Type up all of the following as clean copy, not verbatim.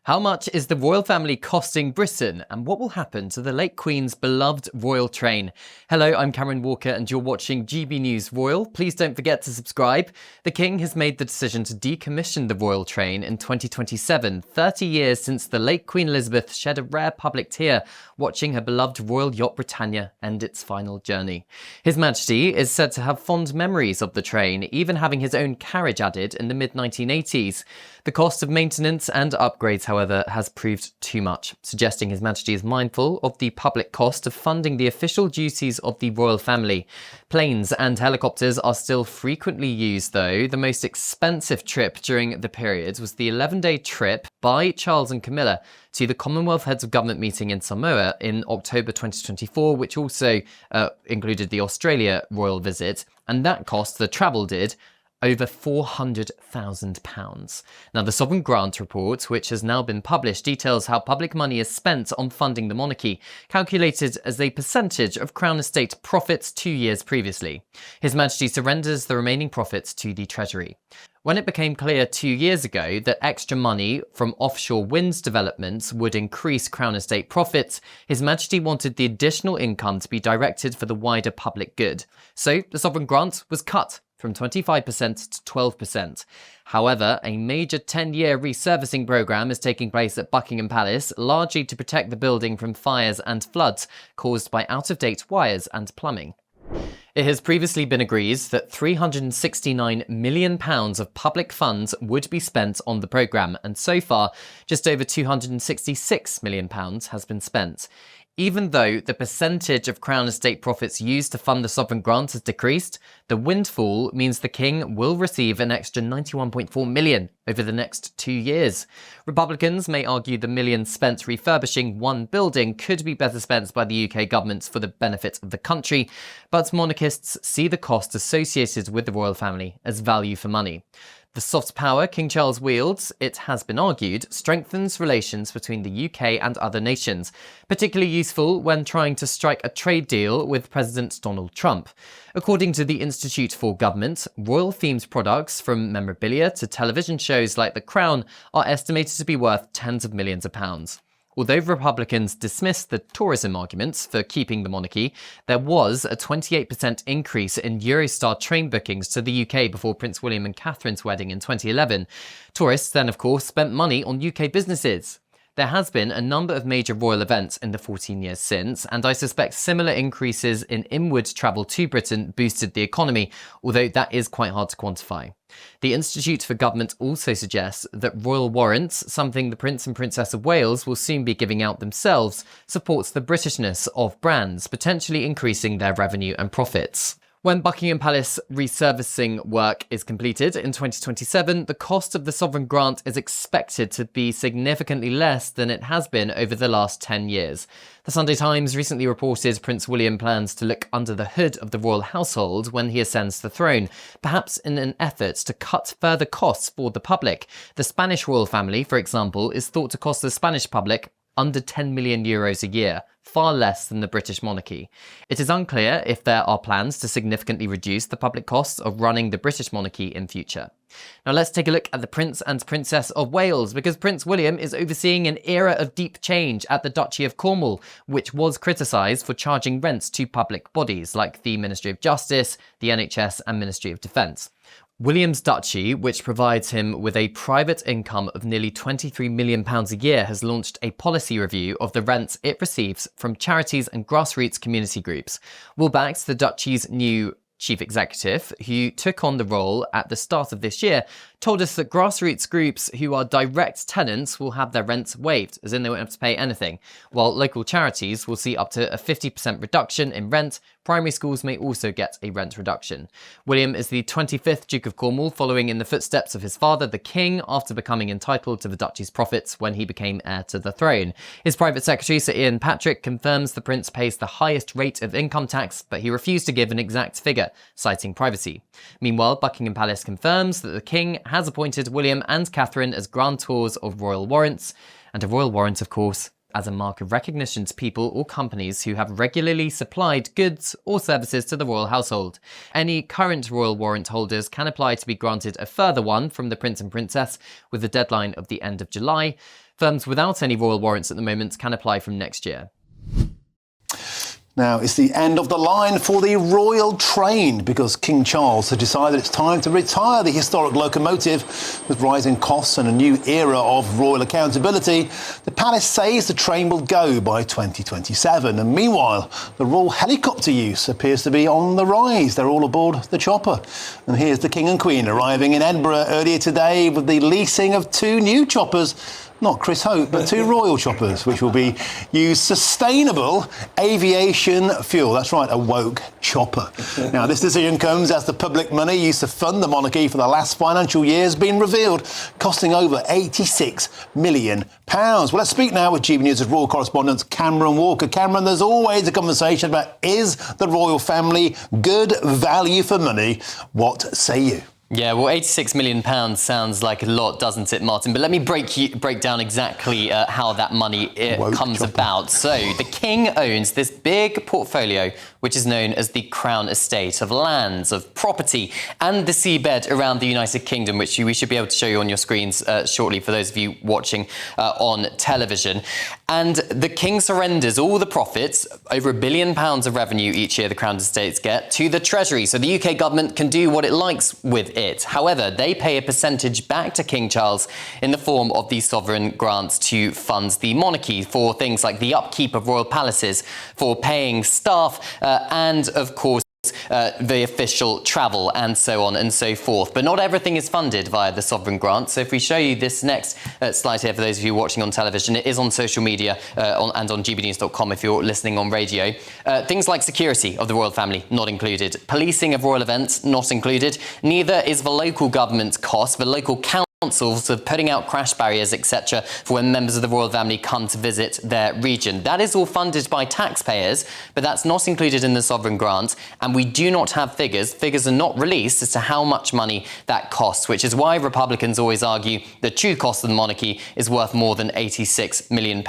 How much is the royal family costing Britain, and what will happen to the late Queen's beloved royal train? Hello, I'm Cameron Walker and you're watching GB News Royal. Please don't forget to subscribe. The King has made the decision to decommission the royal train in 2027, 30 years since the late Queen Elizabeth shed a rare public tear watching her beloved royal yacht Britannia end its final journey. His Majesty is said to have fond memories of the train, even having his own carriage added in the mid-1980s. The cost of maintenance and upgrades, however, has proved too much, suggesting His Majesty is mindful of the public cost of funding the official duties of the royal family. Planes and helicopters are still frequently used, though. The most expensive trip during the period was the 11-day trip by Charles and Camilla to the Commonwealth Heads of Government meeting in Samoa in October 2024, which also included the Australia royal visit, and that cost, the travel did, over £400,000. Now, the Sovereign Grant Report, which has now been published, details how public money is spent on funding the monarchy, calculated as a percentage of Crown Estate profits 2 years previously. His Majesty surrenders the remaining profits to the Treasury. When it became clear 2 years ago that extra money from offshore wind developments would increase Crown Estate profits, His Majesty wanted the additional income to be directed for the wider public good. So the sovereign grant was cut from 25% to 12%. However, a major 10-year resurfacing programme is taking place at Buckingham Palace, largely to protect the building from fires and floods caused by out-of-date wires and plumbing. It has previously been agreed that £369 million of public funds would be spent on the programme, and so far, just over £266 million has been spent. Even though the percentage of Crown Estate profits used to fund the sovereign grant has decreased, the windfall means the King will receive an extra £91.4 million over the next 2 years. Republicans may argue the millions spent refurbishing one building could be better spent by the UK government for the benefit of the country, but monarchists see the cost associated with the royal family as value for money. The soft power King Charles wields, it has been argued, strengthens relations between the UK and other nations, particularly useful when trying to strike a trade deal with President Donald Trump. According to the Institute for Government, royal-themed products from memorabilia to television shows like The Crown are estimated to be worth tens of millions of pounds. Although Republicans dismissed the tourism arguments for keeping the monarchy, there was a 28% increase in Eurostar train bookings to the UK before Prince William and Catherine's wedding in 2011. Tourists then, of course, spent money on UK businesses. There has been a number of major royal events in the 14 years since, and I suspect similar increases in inward travel to Britain boosted the economy, although that is quite hard to quantify. The Institute for Government also suggests that Royal Warrants, something the Prince and Princess of Wales will soon be giving out themselves, supports the Britishness of brands, potentially increasing their revenue and profits. When Buckingham Palace resurfacing work is completed in 2027, the cost of the sovereign grant is expected to be significantly less than it has been over the last 10 years. The Sunday Times recently reported Prince William plans to look under the hood of the royal household when he ascends the throne, perhaps in an effort to cut further costs for the public. The Spanish royal family, for example, is thought to cost the Spanish public under €10 million a year, far less than the British monarchy. It is unclear if there are plans to significantly reduce the public costs of running the British monarchy in future. Now let's take a look at the Prince and Princess of Wales, because Prince William is overseeing an era of deep change at the Duchy of Cornwall, which was criticised for charging rents to public bodies like the Ministry of Justice, the NHS and Ministry of Defence. William's duchy, which provides him with a private income of nearly £23 million a year, has launched a policy review of the rents it receives from charities and grassroots community groups. Will Bax, the duchy's new chief executive, who took on the role at the start of this year, told us that grassroots groups who are direct tenants will have their rents waived, as in they won't have to pay anything, while local charities will see up to a 50% reduction in rent. Primary schools may also get a rent reduction. William is the 25th Duke of Cornwall, following in the footsteps of his father, the King, after becoming entitled to the duchy's profits when he became heir to the throne. His private secretary, Sir Ian Patrick, confirms the prince pays the highest rate of income tax, but he refused to give an exact figure, citing privacy. Meanwhile, Buckingham Palace confirms that the King has appointed William and Catherine as grantors of Royal Warrants, and a Royal Warrant, of course, as a mark of recognition to people or companies who have regularly supplied goods or services to the royal household. Any current Royal Warrant holders can apply to be granted a further one from the Prince and Princess, with the deadline of the end of July. Firms without any royal warrants at the moment can apply from next year. Now, it's the end of the line for the royal train because King Charles has decided it's time to retire the historic locomotive. With rising costs and a new era of royal accountability, the palace says the train will go by 2027. And meanwhile, the royal helicopter use appears to be on the rise. They're all aboard the chopper. And here's the King and Queen arriving in Edinburgh earlier today with the leasing of 2 new choppers. Not Chris Hope, but 2 royal choppers, which will be use sustainable aviation fuel. That's right, a woke chopper. Now, this decision comes as the public money used to fund the monarchy for the last financial year has been revealed, costing over £86 million. Well, let's speak now with GB News' royal correspondent Cameron Walker. Cameron, there's always a conversation about is the royal family good value for money? What say you? Yeah, well, £86 million sounds like a lot, doesn't it, Martin? But let me break down exactly how that money comes about. So the King owns this big portfolio, which is known as the Crown Estate, of lands, of property, and the seabed around the United Kingdom, which we should be able to show you on your screens shortly for those of you watching on television. And the King surrenders all the profits, over £1 billion of revenue each year the Crown Estates get, to the Treasury. So the UK government can do what it likes with it. However, they pay a percentage back to King Charles in the form of these sovereign grants to fund the monarchy for things like the upkeep of royal palaces, for paying staff, and of course the official travel and so on and so forth. But not everything is funded via the sovereign grant. So if we show you this next slide here, for those of you watching on television, it is on social media and on gbnews.com if you're listening on radio. Things like security of the royal family, not included. Policing of royal events, not included. Neither is the local government cost, the local councils of putting out crash barriers, etc., for when members of the royal family come to visit their region. That is all funded by taxpayers, but that's not included in the sovereign grant, and we do not have figures. Figures are not released as to how much money that costs, which is why Republicans always argue the true cost of the monarchy is worth more than £86 million.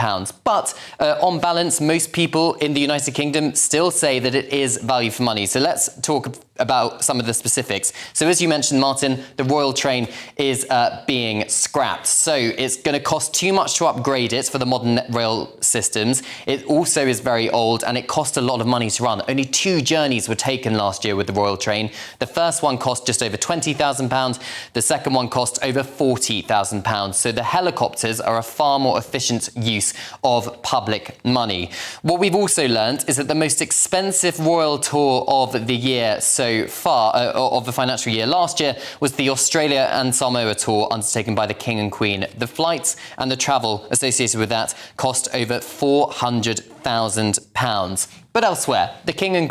But on balance, most people in the United Kingdom still say that it is value for money. So let's talk about some of the specifics. So as you mentioned, Martin, the royal train is being scrapped. So it's going to cost too much to upgrade it for the modern rail systems. It also is very old and it cost a lot of money to run. Only 2 journeys were taken last year with the royal train. The first one cost just over £20,000. The second one cost over £40,000. So the helicopters are a far more efficient use of public money. What we've also learned is that the most expensive royal tour of the year so far, of the financial year last year, was the Australia and Samoa tour undertaken by the King and Queen. The flights and the travel associated with that cost over £400,000. But elsewhere, the King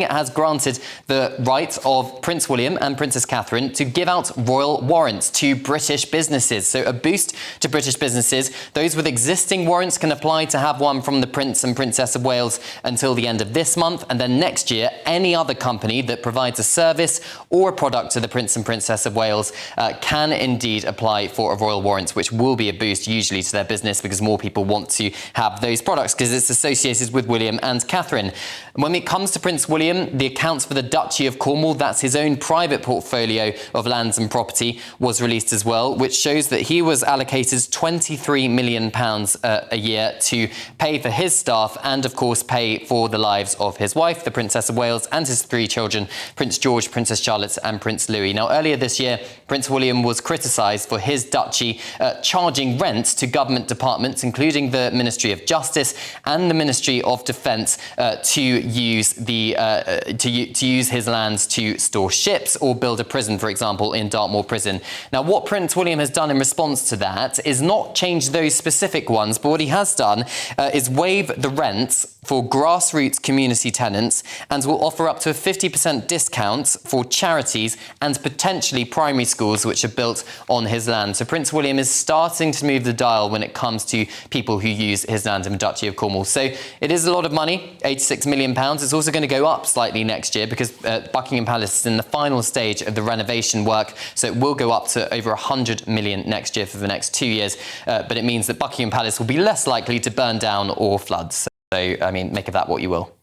has granted the right of Prince William and Princess Catherine to give out royal warrants to British businesses. So a boost to British businesses. Those with existing warrants can apply to have one from the Prince and Princess of Wales until the end of this month. And then next year, any other company that provides a service or a product to the Prince and Princess of Wales can indeed apply for a royal warrant, which will be a boost usually to their business because more people want to have those products because it's associated with William and Catherine. When it comes to Prince William, the accounts for the Duchy of Cornwall, that's his own private portfolio of lands and property, was released as well, which shows that he was allocated £23 million a year to pay for his staff and, of course, pay for the lives of his wife, the Princess of Wales, and his 3 children, Prince George, Princess Charlotte, and Prince Louis. Now, earlier this year, Prince William was criticised for his duchy charging rent to government departments, including the Ministry of Justice and the Ministry of Defence, to use his lands to store ships or build a prison, for example, in Dartmoor Prison. Now, what Prince William has done in response to that is not change those specific ones, but what he has done is waive the rents for grassroots community tenants and will offer up to a 50% discount for charities and potentially primary schools which are built on his land. So Prince William is starting to move the dial when it comes to people who use his land in the Duchy of Cornwall. So it is a lot of money, £86 million. It's also going to go up slightly next year because Buckingham Palace is in the final stage of the renovation work. So it will go up to over £100 million next year for the next 2 years. But it means that Buckingham Palace will be less likely to burn down or flood. So, I mean, make of that what you will.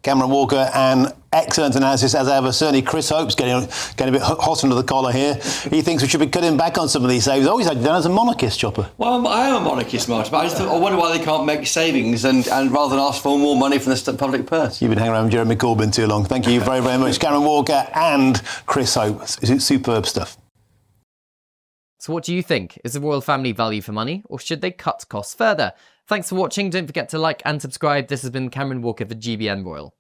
Cameron Walker, and excellent analysis as ever. Certainly Chris Hope's getting a bit hot under the collar here. He thinks we should be cutting back on some of these savings. Always had you done as a monarchist, Chopper. Well, I am a monarchist, Martin, but I wonder why they can't make savings and rather than ask for more money from the public purse. You've been hanging around with Jeremy Corbyn too long. Thank you very, very much, Cameron Walker and Chris Hope. Superb stuff. So what do you think? Is the royal family value for money, or should they cut costs further? Thanks for watching. Don't forget to like and subscribe. This has been Cameron Walker for GBN Royal.